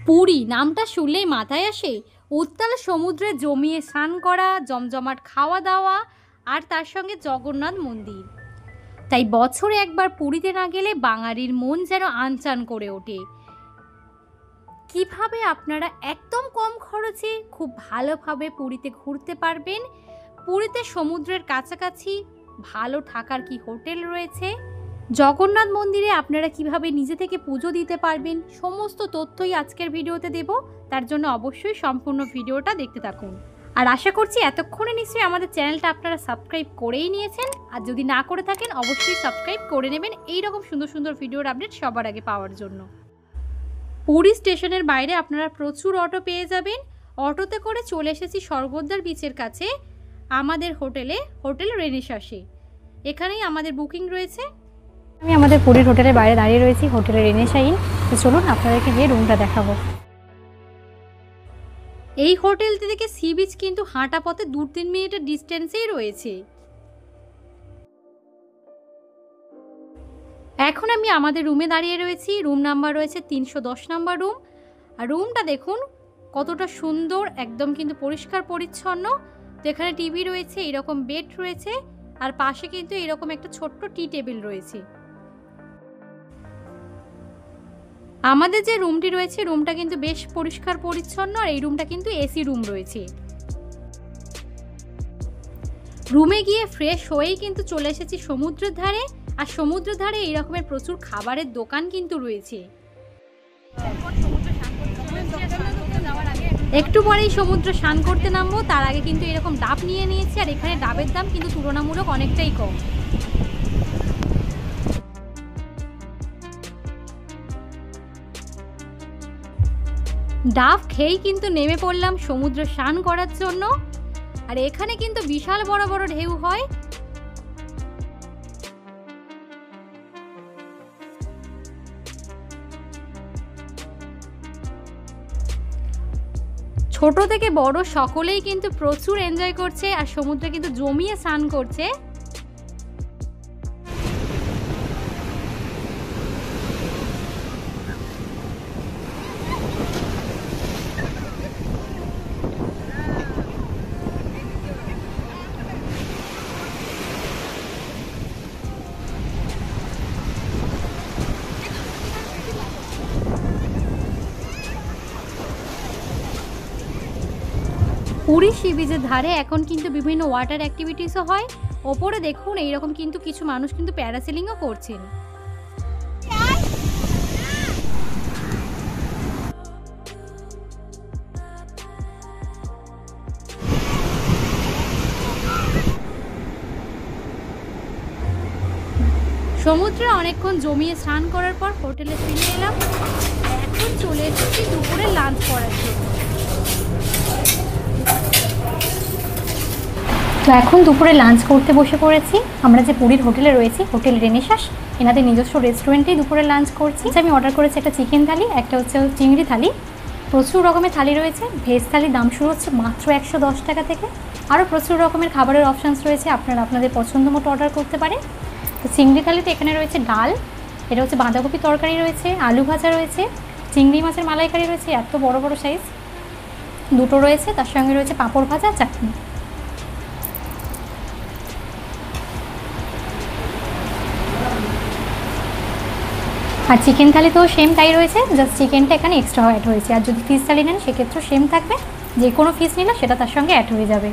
পুরী নামটা শুনলেই মাথায় আসে উত্তাল সমুদ্রে জমিয়ে স্নান করা, জমজমাট খাওয়া দাওয়া আর তার সঙ্গে জগন্নাথ মন্দির। তাই বছরে একবার পুরীতে না গেলে বাঙালির মন যেন আনচান করে ওঠে। কিভাবে আপনারা একদম কম খরচে খুব ভালোভাবে পুরীতে ঘুরতে পারবেন, পুরীতে সমুদ্রের কাছাকাছি ভালো থাকার কি হোটেল রয়েছে, জগন্নাথ মন্দিরে আপনারা কিভাবে নিজে থেকে পুজো দিতে পারবেন, সমস্ত তথ্যই আজকের ভিডিওতে দেব। তার জন্য অবশ্যই সম্পূর্ণ ভিডিওটা দেখতে থাকুন। আর আশা করছি এতক্ষণে নিশ্চয়ই আমাদের চ্যানেলটা আপনারা সাবস্ক্রাইব করেই নিয়েছেন, আর যদি না করে থাকেন অবশ্যই সাবস্ক্রাইব করে নেবেন এই রকম সুন্দর সুন্দর ভিডিওর আপডেট সবার আগে পাওয়ার জন্য। পুরী স্টেশনের বাইরে আপনারা প্রচুর অটো পেয়ে যাবেন। অটোতে করে চলে এসেছি স্বর্গদ্বার বিচের কাছে আমাদের হোটেল রেনেসাসে। এখানেই আমাদের বুকিং রয়েছে। আমি আমাদের পুরীর হোটেলের বাইরে দাঁড়িয়ে রয়েছি, হোটেল রেনেসা ইন। তো চলুন আপনাদেরকে গিয়ে রুমটা দেখাবো। এই হোটেল থেকে সি বিচ কিন্তু হাঁটা পথে 2-3 মিনিটের ডিস্টেন্সেই রয়েছে। এখন আমি আমাদের রুমে দাঁড়িয়ে রয়েছি। রুম নাম্বার রয়েছে 310 নাম্বার রুম। আর রুমটা দেখুন কতটা সুন্দর, একদম কিন্তু পরিষ্কার পরিচ্ছন্ন। তো এখানে টিভি রয়েছে, এরকম বেড রয়েছে, আর পাশে কিন্তু এরকম একটা ছোট্ট টি টেবিল রয়েছে। আমাদের যে রুমটি রয়েছে রুমটা কিন্তু বেশ পরিষ্কার পরিচ্ছন্ন, আর এই রুমটা কিন্তু এসি রুম রয়েছে। রুমে গিয়ে ফ্রেশ হয়েই কিন্তু চলে এসেছি সমুদ্রের ধারে। আর সমুদ্রের ধারে এই রকমের প্রচুর খাবারের দোকান কিন্তু রয়েছে। একটু পরেই সমুদ্র স্নান করতে নামবো, তার আগে কিন্তু এরকম ডাব নিয়ে নিয়েছি। আর এখানে ডাবের দাম কিন্তু তুলনামূলক অনেকটাই কম। ডাব খেয়েই কিন্তু নেমে পড়লাম সমুদ্রে স্নান করার জন্য। আর এখানে কিন্তু বিশাল বড় বড় ঢেউ হয়। ছোট থেকে বড় সকলেই কিন্তু প্রচুর এনজয় করছে, আর সমুদ্রে কিন্তু জমিয়ে স্নান করছে। পুরী সি বিচের ধারে এখন কিন্তু বিভিন্ন ওয়াটার অ্যাক্টিভিটিসও হয়। ওপরে দেখুন এইরকম কিন্তু কিছু মানুষ কিন্তু প্যারাসেলিংও করছেন। সমুদ্রে অনেকক্ষণ জমিয়ে স্নান করার পর হোটেলে ফিরে এলাম। এখন চলে এসেছি দুপুরে লাঞ্চ করার জন্য। তো এখন দুপুরে লাঞ্চ করতে বসে পড়েছি। আমরা যে পুরীর হোটেলে রয়েছি, হোটেল রেনেসাস, এনাদের নিজস্ব রেস্টুরেন্টেই দুপুরে লাঞ্চ করছি। আমি অর্ডার করেছি একটা চিকেন থালি, একটা হচ্ছে চিংড়ি থালি। প্রচুর রকমের থালি রয়েছে। ভেজ থালির দাম শুরু হচ্ছে মাত্র 110 টাকা থেকে। আরও প্রচুর রকমের খাবারের অপশানস রয়েছে, আপনারা আপনাদের পছন্দ মতো অর্ডার করতে পারেন। তো চিংড়ি থালিতে এখানে রয়েছে ডাল, এটা হচ্ছে বাঁধাকপি তরকারি রয়েছে, আলু ভাজা রয়েছে, চিংড়ি মাছের মালাইকারি রয়েছে, এত বড় বড় সাইজ দুটো রয়েছে, তার সঙ্গে রয়েছে পাঁপড় ভাজা, চাটনি। আর চিকেন থালিতেও সেম তাই রয়েছে, জাস্ট চিকেনটা এখানে এক্সট্রা অ্যাড হয়েছে। আর যদি ফিশ থালি নেন সেক্ষেত্রেও সেম থাকবে, যে কোনো ফিশ নিলে সেটা তার সঙ্গে অ্যাড হয়ে যাবে।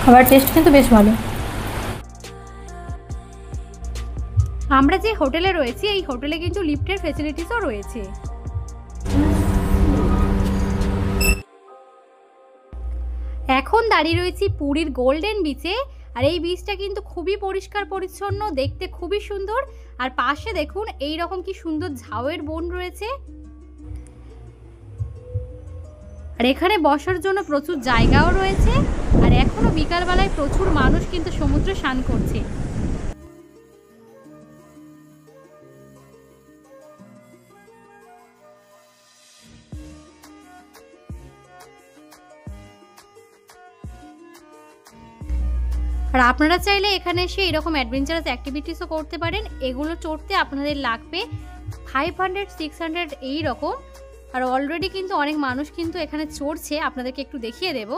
খাবার টেস্ট কিন্তু বেশ ভালো। আমরা যে হোটেলে রয়েছি এই হোটেলে কিন্তু লিফটের ফ্যাসিলিটিসও রয়েছে। এখন দাঁড়িয়ে রয়েছি পুরীর গোল্ডেন বিচে। আর এই বিচটা কিন্তু খুবই পরিষ্কার পরিচ্ছন্ন, দেখতে খুবই সুন্দর। আর পাশে দেখুন এই রকম কি সুন্দর ঝাউয়ের বন রয়েছে। আর এখানে বসার জন্য প্রচুর জায়গাও রয়েছে। আর এখনো বিকালবেলায় প্রচুর মানুষ কিন্তু সমুদ্রে স্নান করছে। আর আপনারা চাইলে এখানে এসে এরকম অ্যাডভেঞ্চারাস অ্যাক্টিভিটিসও করতে পারেন। এগুলো চড়তে আপনাদের লাগবে 500-600 এই রকম। আর অলরেডি কিন্তু অনেক মানুষ কিন্তু এখানে চড়ছে, আপনাদেরকে একটু দেখিয়ে দেব।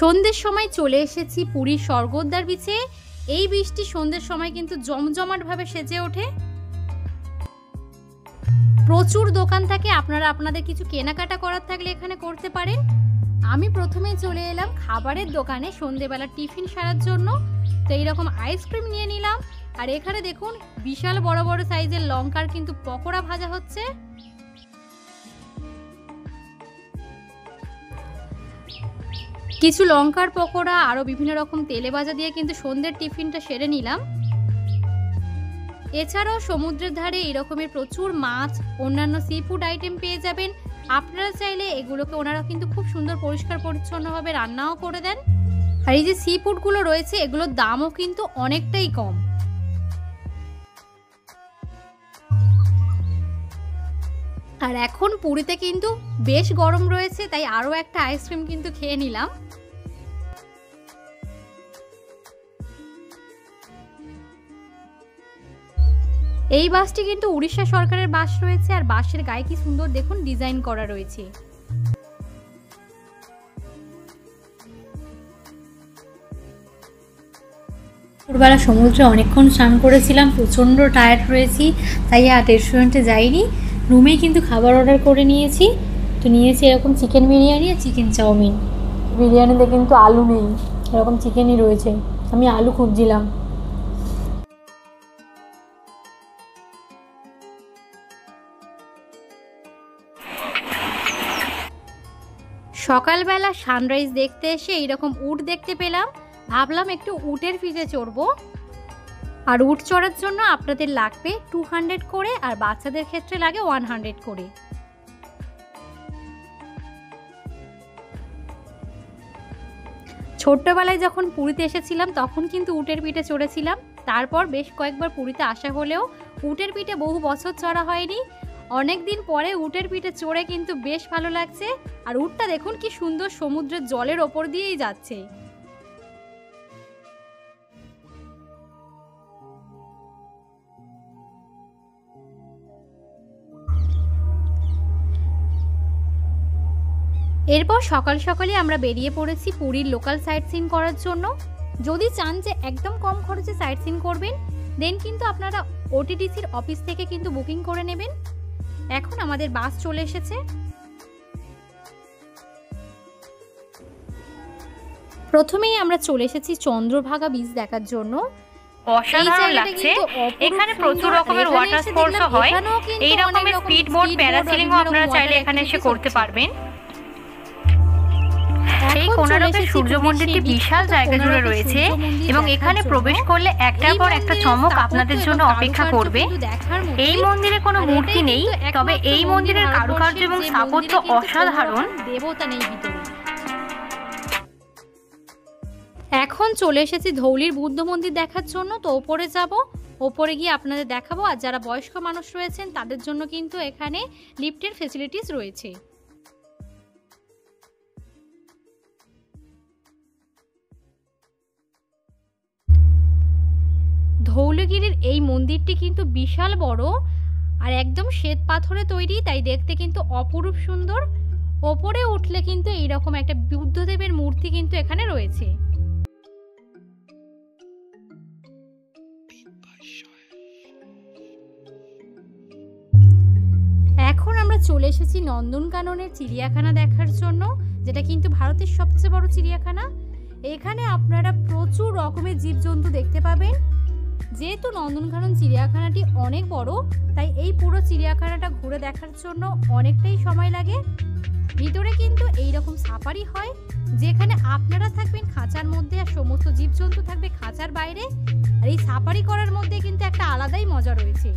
সন্ধ্যের সময় চলে এসেছি পুরীর স্বর্গদ্বার বিচে। এই বীচটি সন্ধ্যের সময় কিন্তু জমজমাটভাবে সেজে ওঠে। প্রচুর দোকান থাকে, আপনারা আপনাদের কিছু কেনাকাটা করার থাকলে এখানে করতে পারেন। আমি প্রথমেই চলে এলাম খাবারের দোকানে সন্ধ্যেবেলা টিফিন সারার জন্য। তো এইরকম আইসক্রিম নিয়ে নিলাম। আর এখানে দেখুন বিশাল বড় বড় সাইজের লঙ্কার কিন্তু পকোড়া ভাজা হচ্ছে। কিছু লঙ্কার পকোড়া আরও বিভিন্ন রকম তেলে ভাজা দিয়ে কিন্তু সন্ধ্যের টিফিনটা সেরে নিলাম। এছাড়াও সমুদ্রের ধারে এরকমের প্রচুর মাছ, অন্যান্য সি ফুড আইটেম পেয়ে যাবেন। আপনারা চাইলে এগুলোকে ওনারা কিন্তু খুব সুন্দর পরিষ্কার পরিচ্ছন্নভাবে রান্নাও করে দেন। আর এই যে সি ফুডগুলো রয়েছে এগুলোর দামও কিন্তু অনেকটাই কম। আর এখন পুরীতে কিন্তু বেশ গরম রয়েছে, তাই আরও একটা আইসক্রিম কিন্তু খেয়ে নিলাম। এই বাসটি কিন্তু উড়িষ্যা সরকারের বাস রয়েছে। আর বাসের গায়ে কি সুন্দর দেখুন ডিজাইন করা রয়েছে। দুপুরবেলা সমুদ্রে অনেকক্ষণ স্নান করেছিলাম, প্রচণ্ড টায়ার্ড রয়েছি, তাই আর রেস্টুরেন্টে যাইনি, রুমেই কিন্তু খাবার অর্ডার করে নিয়েছি। তো নিয়েছি এরকম চিকেন বিরিয়ানি আর চিকেন চাউমিন। বিরিয়ানিতে কিন্তু আলু নেই, এরকম চিকেনই রয়েছে, আমি আলু খুঁজছিলাম। সকালবেলা সানরাইজ দেখতে এসে এইরকম উট দেখতে পেলাম, ভাবলাম একটু উটের পিঠে চড়বো। আর উট চড়ার জন্য আপনাদের লাগবে 200 করে, আর বাচ্চাদের ক্ষেত্রে লাগে 100 করে। ছোট্টবেলায় যখন পুরীতে এসেছিলাম তখন কিন্তু উটের পিঠে চড়েছিলাম। তারপর বেশ কয়েকবার পুরীতে আসা হলেও উটের পিঠে বহু বছর চড়া হয়নি। অনেক দিন পরে উটের পিঠে চড়ে কিন্তু বেশ ভালো লাগছে। আর উটটা দেখুন কি সুন্দর সমুদ্রের জলের ওপর দিয়েই যাচ্ছে। এরপর সকাল সকালে আমরা বেরিয়ে পড়েছি পুরীর লোকাল সাইট সিন করার জন্য। যদি চান যে একদম কম খরচে সাইট সিন করবেন, দেন কিন্তু আপনারা ওটিটিসির অফিস থেকে কিন্তু বুকিং করে নেবেন। এখন আমাদের বাস চলে এসেছে। প্রথমেই আমরা চলে এসেছি চন্দ্রভাগা বীচ দেখার জন্য। অসাধারণ লাগছে, এখানে প্রচুর রকমের ওয়াটার স্পোর্টসও হয়, এই রকমের স্পিড বোট, প্যারাসিলিংও আপনারা চাইলে এখানে এসে করতে পারবেন। এই কোণারকের সূর্য মন্দিরটি বিশাল জায়গা জুড়ে রয়েছে এবং এখানে প্রবেশ করলে একটার পর একটা চমক আপনাদের জন্য অপেক্ষা করবে। এই মন্দিরে কোনো মূর্তি নেই, তবে এই মন্দিরের কারুকার্য এবং স্থাপত্য অসাধারণ। দেবতা নেই ভিতরে। এখন চলে এসেছি ধৌলির বুদ্ধ মন্দির দেখার জন্য। তো ওপরে যাব, ওপরে গিয়ে আপনাদের দেখাবো। আর যারা বয়স্ক মানুষ রয়েছেন তাদের জন্য কিন্তু এখানে লিফটের ফেসিলিটিস রয়েছে। ধৌলগিরির এই মন্দিরটি কিন্তু বিশাল বড় আর একদম শ্বেত পাথরে তৈরি, তাই দেখতে কিন্তু অপরূপ সুন্দর। ওপরে উঠলে কিন্তু এইরকম একটা বুদ্ধদেবের মূর্তি কিন্তু এখানে রয়েছে। এখন আমরা চলে এসেছি নন্দনকাননের চিড়িয়াখানা দেখার জন্য, যেটা কিন্তু ভারতের সবচেয়ে বড় চিড়িয়াখানা। এখানে আপনারা প্রচুর রকমের জীবজন্তু দেখতে পাবেন। যেহেতু নন্দনকানন চিড়িয়াখানাটি অনেক বড়, তাই এই পুরো চিড়িয়াখানাটা ঘুরে দেখার জন্য অনেকটাই সময় লাগে। ভিতরে কিন্তু এইরকম সাফারি হয়, যেখানে আপনারা থাকবেন খাঁচার মধ্যে আর সমস্ত জীবজন্তু থাকবে খাঁচার বাইরে। আর এই সাফারি করার মধ্যে কিন্তু একটা আলাদাই মজা রয়েছে।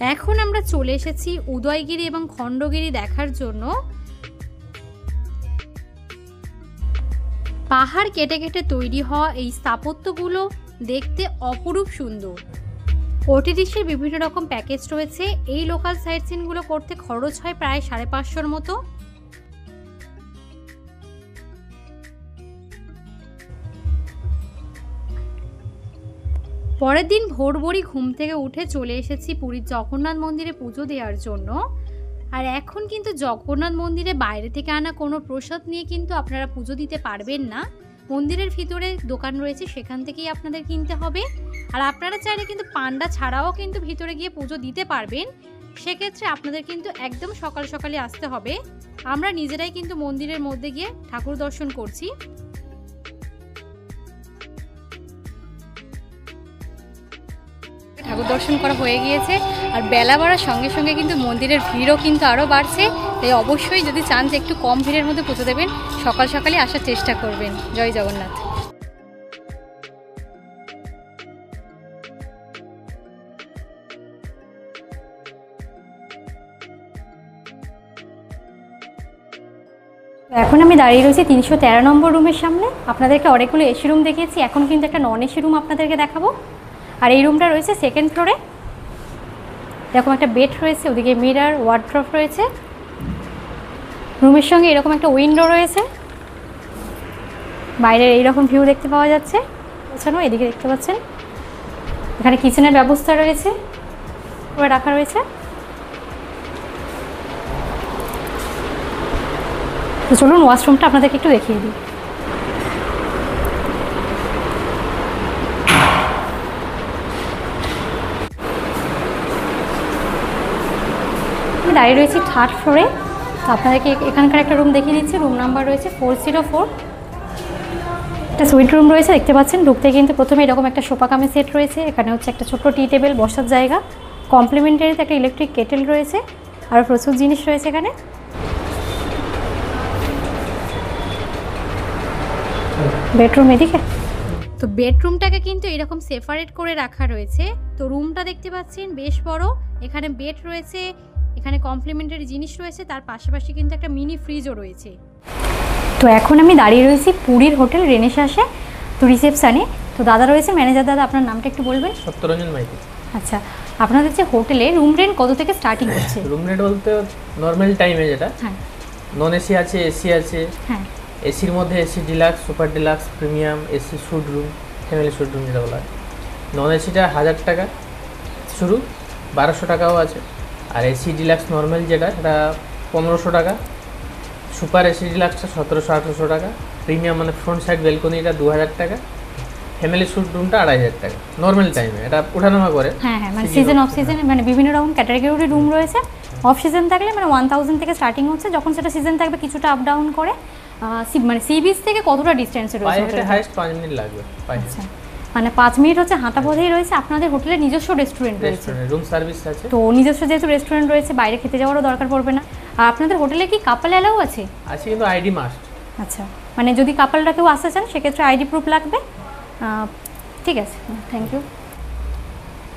এখন আমরা চলে এসেছি উদয়গিরি এবং খণ্ডগিরি দেখার জন্য। পাহাড় কেটে কেটে তৈরি হওয়া এই স্থাপত্যগুলো দেখতে অপরূপ সুন্দর। ওটিডিসির বিভিন্ন রকম প্যাকেজ রয়েছে। এই লোকাল সাইট সিনগুলো করতে খরচ হয় প্রায় 550 মতো। পরের দিন ভোরভোরই ঘুম থেকে উঠে চলে এসেছি পুরীর জগন্নাথ মন্দিরে পুজো দেওয়ার জন্য। আর এখন কিন্তু জগন্নাথ মন্দিরে বাইরে থেকে আনা কোনো প্রসাদ নিয়ে কিন্তু আপনারা পুজো দিতে পারবেন না। মন্দিরের ভিতরে দোকান রয়েছে, সেখান থেকেই আপনাদের কিনতে হবে। আর আপনারা চাইলে কিন্তু পান্ডা ছাড়াও কিন্তু ভিতরে গিয়ে পুজো দিতে পারবেন। সেক্ষেত্রে আপনাদের কিন্তু একদম সকাল সকালে আসতে হবে। আমরা নিজেরাই কিন্তু মন্দিরের মধ্যে গিয়ে ঠাকুর দর্শন করছি। ঠাকুর দর্শন করা হয়ে গিয়েছে, আর বেলা বাড়ার সঙ্গে সঙ্গে কিন্তু মন্দিরের ভিড়ও কিন্তু আরও বাড়ছে। তাই অবশ্যই যদি চান যে একটু কম ভিড়ের মধ্যে পুজো দেবেন, সকাল সকালে আসার চেষ্টা করবেন। জয় জগন্নাথ। এখন আমি দাঁড়িয়ে রয়েছি 313 নম্বর রুমের সামনে। আপনাদেরকে অনেকগুলো এসি রুম দেখিয়েছি, এখন কিন্তু একটা নন এসি রুম আপনাদেরকে দেখাবো। আর এই রুমটা রয়েছে সেকেন্ড ফ্লোরে। এরকম একটা বেড রয়েছে, ওদিকে মিরর, ওয়ার্ড্রপ রয়েছে। রুমের সঙ্গে এরকম একটা উইন্ডো রয়েছে, বাইরের এইরকম ভিউ দেখতে পাওয়া যাচ্ছে। ওছাড়াও এদিকে দেখতে পাচ্ছেন এখানে কিচেনের ব্যবস্থা রয়েছে, রাখা রয়েছে। তো চলুন ওয়াশরুমটা আপনাদেরকে একটু দেখিয়ে দিই। দাঁড়িয়ে রয়েছি থার্ড ফ্লোরে। তো আপনাদেরকে এখানকার একটা রুম দেখিয়ে দিচ্ছি। রুম নাম্বার রয়েছে 404। একটা সুইট রুম রয়েছে, দেখতে পাচ্ছেন। ঢুকতে কিন্তু প্রথমে এরকম একটা সোফা কামে সেট রয়েছে। এখানে হচ্ছে একটা ছোট্ট টি টেবিল, বসার জায়গা। কমপ্লিমেন্টারিতে একটা ইলেকট্রিক কেটেল রয়েছে, আর প্রচুর জিনিস রয়েছে এখানে। বেডরুম এদিকে। তো বেডরুমটাকে কিন্তু এরকম সেপারেট করে রাখা রয়েছে। তো রুমটা দেখতে পাচ্ছেন বেশ বড়। এখানে বেড রয়েছে, এখানে কমপ্লিমেন্টারি জিনিস রয়েছে, তার পাশাপাশি কিন্তু একটা মিনি ফ্রিজও রয়েছে। তো এখন আমি দাঁড়িয়ে রয়েছি পুরীর হোটেল রেনেসাসে, তো রিসেপশানে। তো দাদা রয়েছে, ম্যানেজার দাদা, আপনার নামটা একটু বলবেন? সত্যরঞ্জন মাইতি। আচ্ছা, আপনাদের যে হোটেলে রুম রেন্ট কত থেকে স্টার্টিং হচ্ছে? রুম রেন্ট বলতে নর্মাল টাইমে যেটা, হ্যাঁ, নন এসি আছে, এসি আছে। হ্যাঁ, এসির মধ্যে AC deluxe, super deluxe, premium, AC sweet room, family sweet room যেটা বলা হয়। নন এসিটা 1000 টাকা শুরু, 1200 টাকাও আছে। আর এসি ডিলাক্স নর্মাল যেটা, সেটা 1500 টাকা। সুপার এসি ডিলাক্সটা 1700-1800 টাকা। প্রিমিয়াম মানে ফ্রন্ট সাইড ব্যালকনিটা 2000 টাকা। ফ্যামিলি স্যুট রুমটা 2500 টাকা নর্মাল টাইমে। এটা ওঠানামা করে। হ্যাঁ হ্যাঁ, মানে সিজন অফ সিজনে মানে বিভিন্ন রকম ক্যাটাগরির রুম রয়েছে। অফ সিজন থাকলে মানে 1000 থেকে স্টার্টিং হচ্ছে, যখন সেটা সিজন থাকবে কিছুটা আপ ডাউন করে। মানে সি বিচ থেকে কতটা ডিস্টেন্সে রয়েছে? হাইস্ট 5 মিনিট লাগবে। আচ্ছা, মানে 5 মিনিট হচ্ছে হাঁটা পথেই রয়েছে। আপনাদের হোটেলে নিজস্ব রেস্টুরেন্ট রয়েছে, রুম সার্ভিস আছে। তো নিজস্ব যেহেতু রেস্টুরেন্ট রয়েছে, বাইরে খেতে যাওয়ারও দরকার পড়বে না। আর আপনাদের হোটেলে কি কাপল অ্যালাউ আছে? আছে, কিন্তু আইডি মাস্ট। আচ্ছা, মানে যদি কাপলরা কেউ আসতে চান সেক্ষেত্রে আইডি প্রুফ লাগবে। ঠিক আছে, থ্যাংক ইউ।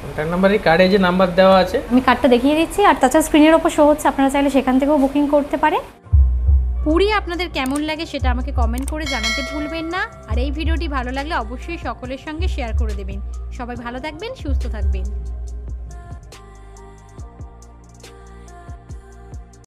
কন্ট্যাক্ট নাম্বার এই কার্ডে যে নাম্বার দেওয়া আছে, আমি কার্ডটা দেখিয়ে দিচ্ছি। আর তাছাড়া স্ক্রিনের ওপর শো হচ্ছে, আপনারা চাইলে সেখান থেকেও বুকিং করতে পারে। পুরী আপনাদের কেমন লাগে সেটা আমাকে কমেন্ট করে জানাতে ভুলবেন না। আর এই ভিডিওটি ভালো লাগলে অবশ্যই সকলের সঙ্গে শেয়ার করে দেবেন। সবাই ভালো থাকবেন, সুস্থ থাকবেন।